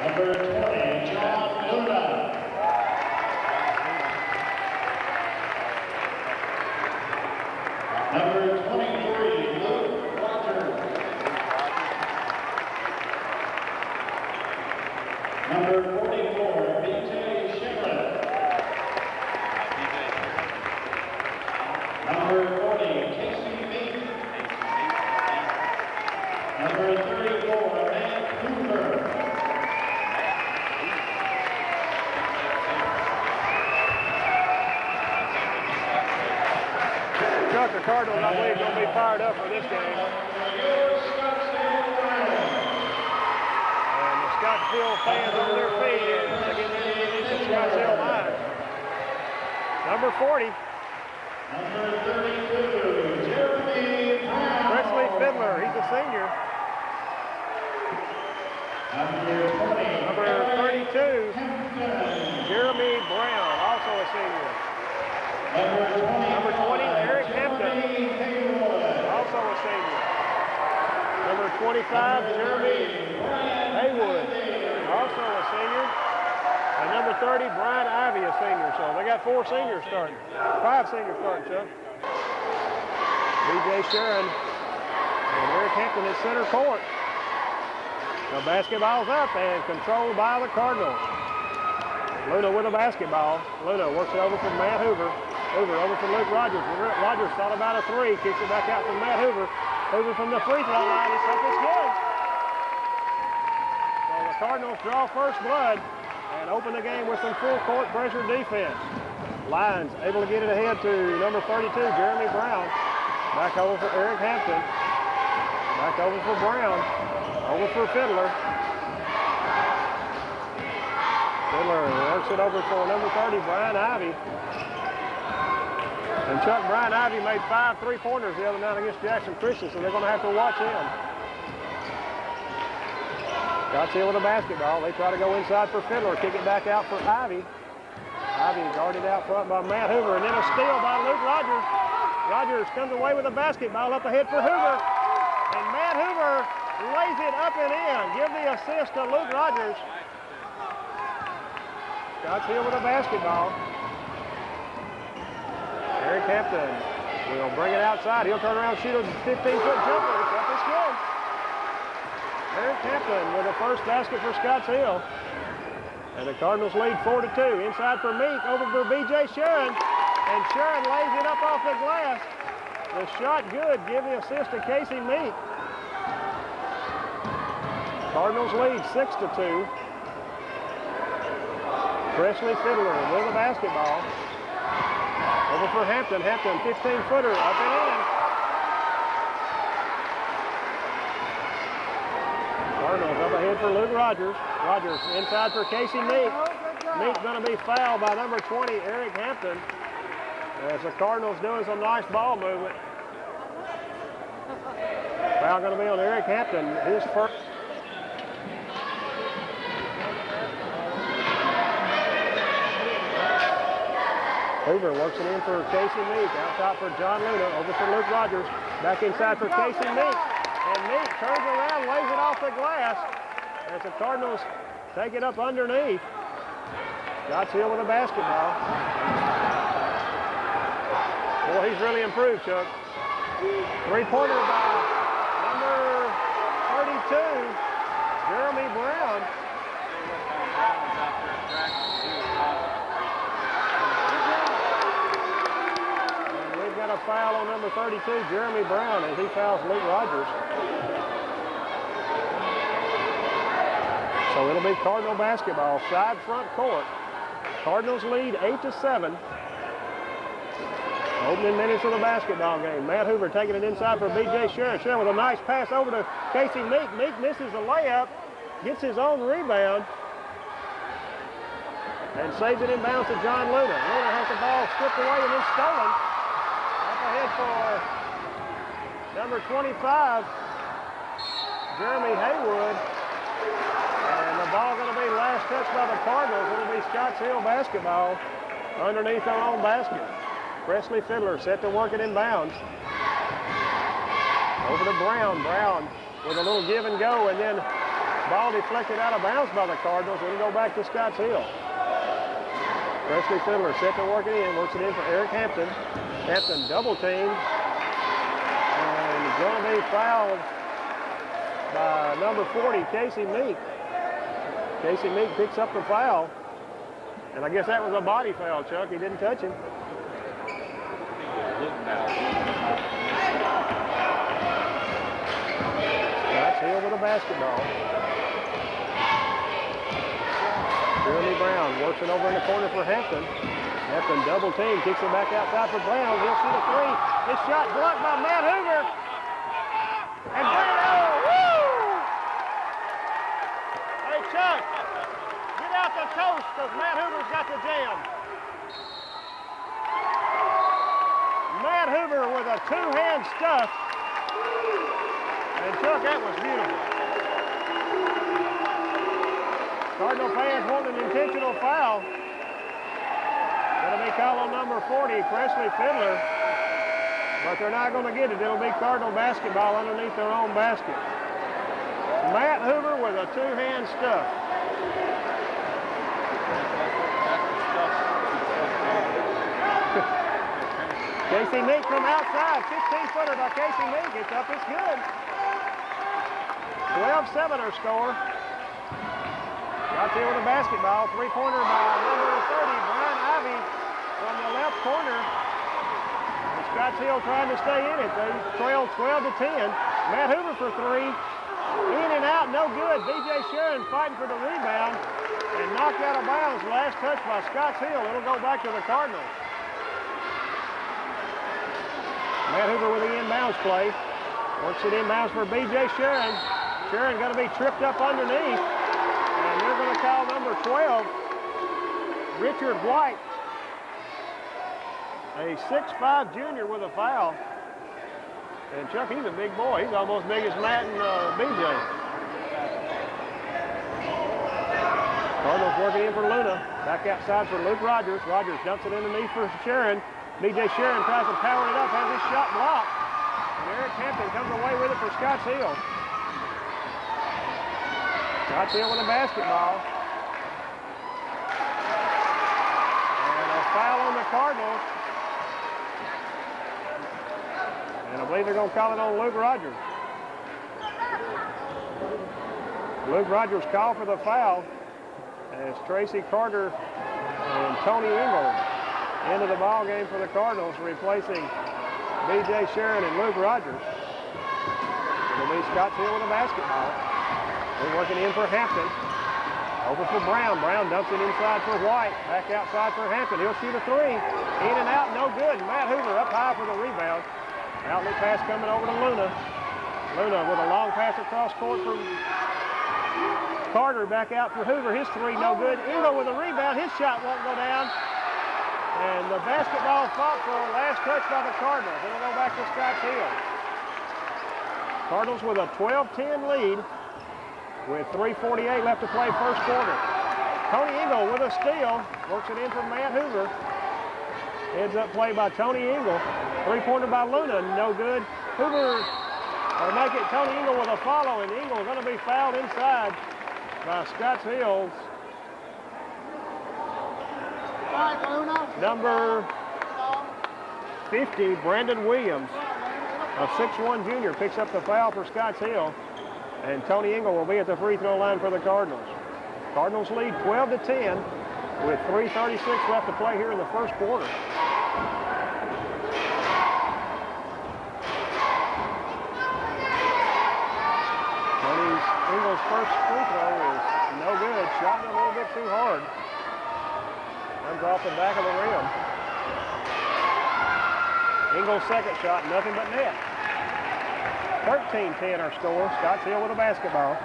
Number 20, John Luna. Number 23, Luke Rogers. Number 44, B.J. Shepard. Number 40, Casey Meek. Number 34, Matt Hoover. Chuck, the Cardinals, I believe, going to be fired up for this game. And the Scottsville fans on their feet as they get ready to get into Scottsville line. Number 40. Number 32, Jeremy Brown. Presley Fiddler, he's a senior. Number 32, Jeremy Brown, also a senior. Number 20, Eric Hampton, also a senior. Number 25, Jeremy Haywood, also a senior. And number 30, Brian Ivey, a senior. So they got 4 seniors starting. 5 seniors starting, Chuck. B.J. Sharon and Eric Hampton at center court. The basketball's up and controlled by the Cardinals. Luna with the basketball. Luna works it over from Matt Hoover. Hoover over from Luke Rogers. Rogers thought about a 3. Kicks it back out from Matt Hoover. Hoover from the free throw line. It's up, it's good. So the Cardinals draw first blood and open the game with some full court pressure defense. Lyons able to get it ahead to number 32, Jeremy Brown. Back over for Eric Hampton. Back over for Brown. Over for Fiddler. Fiddler works it over for number 30, Brian Ivey. And Chuck, Brian Ivey made 5 3-pointers the other night against Jackson Christian, so they're going to have to watch him. Scottsville with a basketball. They try to go inside for Fiddler. Kick it back out for Ivey. Ivey guarded out front by Matt Hoover, and then a steal by Luke Rogers. Rogers comes away with a basketball up ahead for Hoover. And Matt Hoover lays it up and in. Give the assist to Luke Rogers. Scottsville with a basketball. Eric Hampton will bring it outside. He'll turn around, shoot a 15-foot jumper. It's up, it's good. Eric Hampton with the first basket for Scottsville. And the Cardinals lead 4-2. Inside for Meek, over for B.J. Sharon. And Sharon lays it up off the glass. The shot good. Give the assist to Casey Meek. Cardinals lead 6-2. Presley Fiddler with the basketball. Over for Hampton. Hampton, 15-footer, up and in. Cardinals up ahead for Luke Rogers. Rogers inside for Casey Meek. Meek's going to be fouled by number 20, Eric Hampton. As the Cardinals doing some nice ball movement. Foul going to be on Eric Hampton. His first. Hoover works it in for Casey Meek. Out top for John Luna. Over for Luke Rogers. Back inside for Casey Meek. And Meek turns around, lays it off the glass. As the Cardinals take it up underneath. Scottsville with a basketball. Boy, he's really improved, Chuck. 3-pointer by number 32, Jeremy Brown. And we've got a foul on number 32, Jeremy Brown, as he fouls Luke Rogers. So it'll be Cardinal basketball, side front court. Cardinals lead 8-7. Opening minutes of the basketball game. Matt Hoover taking it inside for B.J. Sharon. Sharon with a nice pass over to Casey Meek. Meek misses a layup, gets his own rebound, and saves it inbounds to John Luna. Luna has the ball stripped away and then stolen. Up ahead for number 25, Jeremy Haywood. And the ball going to be last touched by the Cardinals. It'll be Scottsville basketball underneath their own basket. Presley Fiddler set to work it inbounds. Over to Brown. Brown with a little give and go, and then Ball deflected out of bounds by the Cardinals. It'll go back to Scotts Hill. Presley Fiddler set to work it in. Works it in for Eric Hampton. Hampton double teamed. And going to be fouled by number 40, Casey Meek. Casey Meek picks up the foul. And I guess that was a body foul, Chuck. He didn't touch him. Scotts Hill with a basketball. Jeremy Brown works it over in the corner for Hampton. Hampton double team, kicks it back outside for Brown. He'll shoot a three. His shot blocked by Matt Hoover. And Brown, woo! Hey, Chuck, get out the toast because Matt Hoover's got the jam. Matt Hoover with a two-hand stuff. And Chuck, that was beautiful. Cardinal fans want an intentional foul. It'll be called on number 40, Presley Fiddler. But they're not going to get it. It'll be Cardinal basketball underneath their own basket. Matt Hoover with a two-hand stuff. Casey Meek from outside. 15-footer by Casey Meek. It's up. It's good. 12-7 our score. Out there with a basketball. Three-pointer by number 30, Brian Ivy from the left corner. And Scotts Hill trying to stay in it. They trail 12-10. Matt Hoover for three. In and out, no good. B.J. Sharon fighting for the rebound and knocked out of bounds. Last touch by Scotts Hill. It'll go back to the Cardinals. Matt Hoover with the inbounds play. Works it inbounds for B.J. Sharon. Sharon going to be tripped up underneath. And they're going to call number 12, Richard White. A 6'5" junior with a foul. And Chuck, he's a big boy. He's almost big as Matt and B.J. Cardinals working in for Luna. Back outside for Luke Rogers. Rogers dumps it underneath for Sharon. B.J. Sharon tries to power it up, has his shot blocked. And Eric Hampton comes away with it for Scotts Hill. Scotts Hill with a basketball. And a foul on the Cardinals. And I believe they're going to call it on Luke Rogers. Luke Rogers called for the foul as Tracy Carter and Tony Ingle into the ball game for the Cardinals, replacing B.J. Sharon and Luke Rogers. It'll be Scotts Hill with a basketball. They're working in for Hampton. Over for Brown. Brown dumps it inside for White. Back outside for Hampton. He'll shoot a three. In and out, no good. Matt Hoover up high for the rebound. Outlet pass coming over to Luna. Luna with a long pass across court from Carter. Back out for Hoover. His three, no good. Ingle with a rebound. His shot won't go down. And the basketball fought for a last touch by the Cardinals. It'll go back to Scotts Hill. Cardinals with a 12-10 lead with 3:48 left to play first quarter. Tony Ingle with a steal. Works it in for Matt Hoover. Heads up play by Tony Ingle. Three-pointer by Luna, no good. Hoover, or make it Tony Ingle with a follow, and Ingle going to be fouled inside by Scotts Hill's number 50, Brandon Williams, a 6'1" junior, picks up the foul for Scotts Hill, and Tony Ingle will be at the free throw line for the Cardinals. Cardinals lead 12-10 with 3:36 left to play here in the first quarter. Tony Ingle's first free throw is no good. Shot a little bit too hard. Comes off the back of the rim. Ingle's second shot, nothing but net. 13-10 our score. Scotts Hill with a basketball.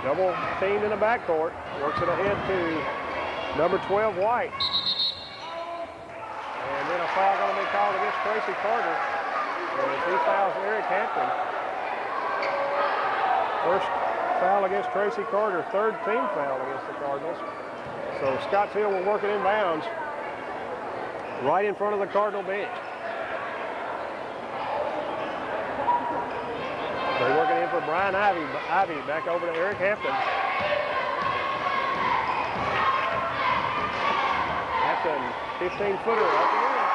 Double teamed in the backcourt. Works it ahead to number 12, White. And then a foul going to be called against Tracy Carter. And he fouls Eric Hampton. First foul against Tracy Carter. Third team foul against the Cardinals. So Scotts Hill will work it inbounds right in front of the Cardinal bench. They're working in for Brian Ivy. Ivy back over to Eric Hampton. Hampton, 15-footer up and in.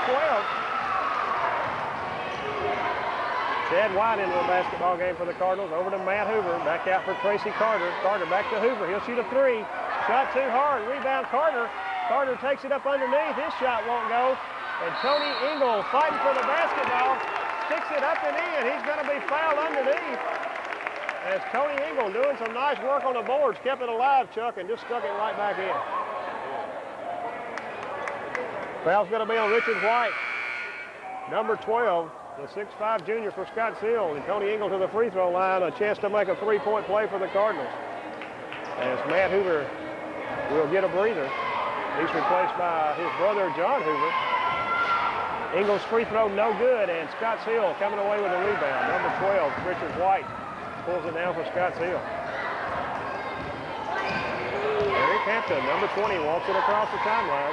13-12. Chad White into the basketball game for the Cardinals. Over to Matt Hoover. Back out for Tracy Carter. Carter back to Hoover. He'll shoot a three. Shot too hard. Rebound Carter. Carter takes it up underneath. His shot won't go. And Tony Engel fighting for the basketball. Sticks it up and in. He's going to be fouled underneath. As Tony Engel doing some nice work on the boards. Kept it alive, Chuck, and just stuck it right back in. Foul's going to be on Richard White. Number 12. The 6'5" junior for Scott Seal, and Tony Engel to the free throw line, a chance to make a three-point play for the Cardinals. As Matt Hoover will get a breather. He's replaced by his brother, John Hoover. Engel's free throw no good, and Scott Seal coming away with a rebound. Number 12, Richard White, pulls it down for Scott Seal. Eric Hampton, number 20, walks it across the timeline.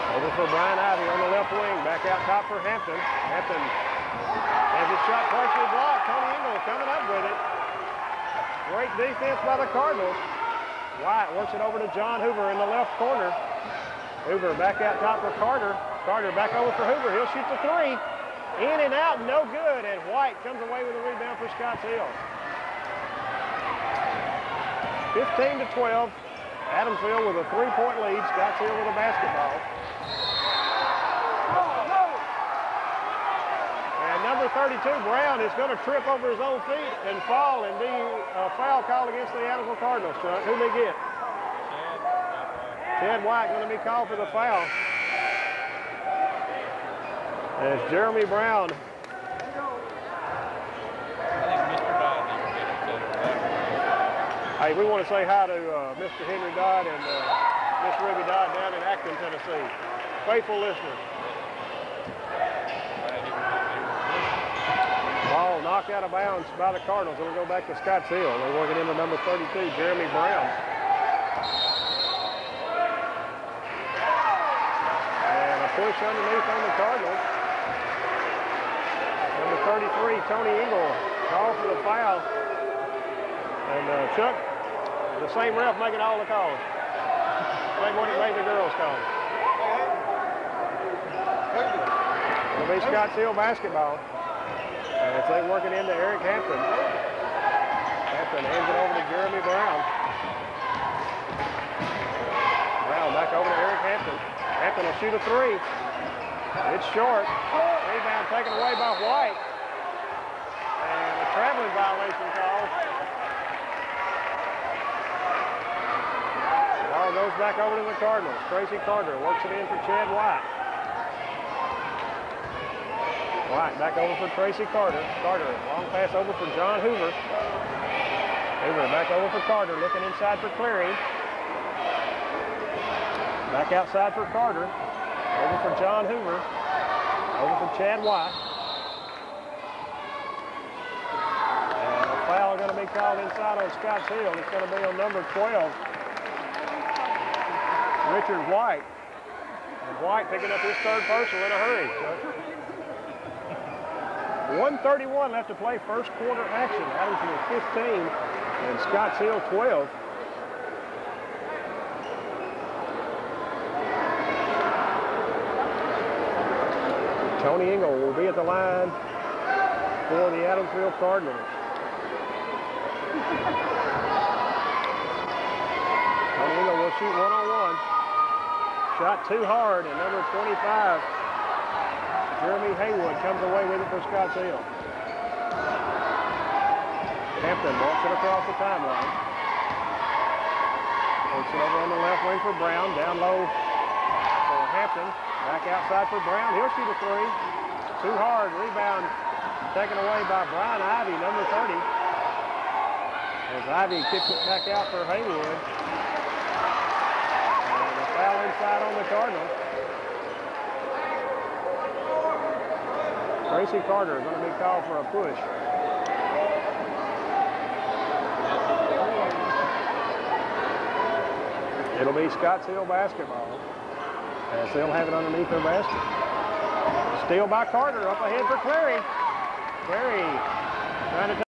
Over for Brian Ivy on the left wing. Back out top for Hampton. Hampton has his shot partially blocked. Tony Engel coming up with it. Great defense by the Cardinals. White works it over to John Hoover in the left corner. Hoover back out top for Carter. Carter back over for Hoover. He'll shoot the three. In and out, no good. And White comes away with a rebound for Scott Seal. 15-12. Adamsville with a three-point lead. Scott Seal with a basketball. And number 32, Brown, is going to trip over his own feet and fall and be a foul called against the Adamsville Cardinals. Chuck, who they get? Chad White going to be called for the foul. As Jeremy Brown. Hey, we want to say hi to Mr. Henry Dodd and Miss Ruby Dodd down in Acton, Tennessee. Faithful listeners. Ball knocked out of bounds by the Cardinals. It'll go back to Scott Seal. They're working into number 32, Jeremy Brown. And a push underneath on the Cardinals. Number 33, Tony Engel, called for the foul. And Chuck, the same ref making all the calls. Same one that made the girls call. It'll be Scott Seal basketball. As they work it into Eric Hampton. Hampton hands it over to Jeremy Brown. Brown back over to Eric Hampton. Hampton will shoot a three. It's short. Rebound taken away by White. And a traveling violation call. Ball goes back over to the Cardinals. Tracy Carter works it in for Chad White. White back over for Tracy Carter. Carter, long pass over for John Hoover. Hoover back over for Carter, looking inside for Cleary. Back outside for Carter. Over for John Hoover. Over for Chad White. And a foul going to be called inside on Scott Seal. It's going to be on number 12, Richard White. And White picking up his third personal in a hurry. 1:31 left to play, first quarter action. Adamsville 15 and Scott Seal 12. Tony Engel will be at the line for the Adamsville Cardinals. Tony Engel will shoot one-on-one. Shot too hard, and number 25, Jeremy Haywood, comes away with it for Scott Seal. Hampton walks it across the timeline. Takes it over on the left wing for Brown. Down low for Hampton. Back outside for Brown. He'll shoot a three. Too hard. Rebound taken away by Brian Ivy, number 30. As Ivy kicks it back out for Haywood. And a foul inside on the Cardinals. Tracy Carter going to be called for a push. It'll be Scott Seal basketball. As they'll have it underneath their basket. Steal by Carter, up ahead for Clary. Clary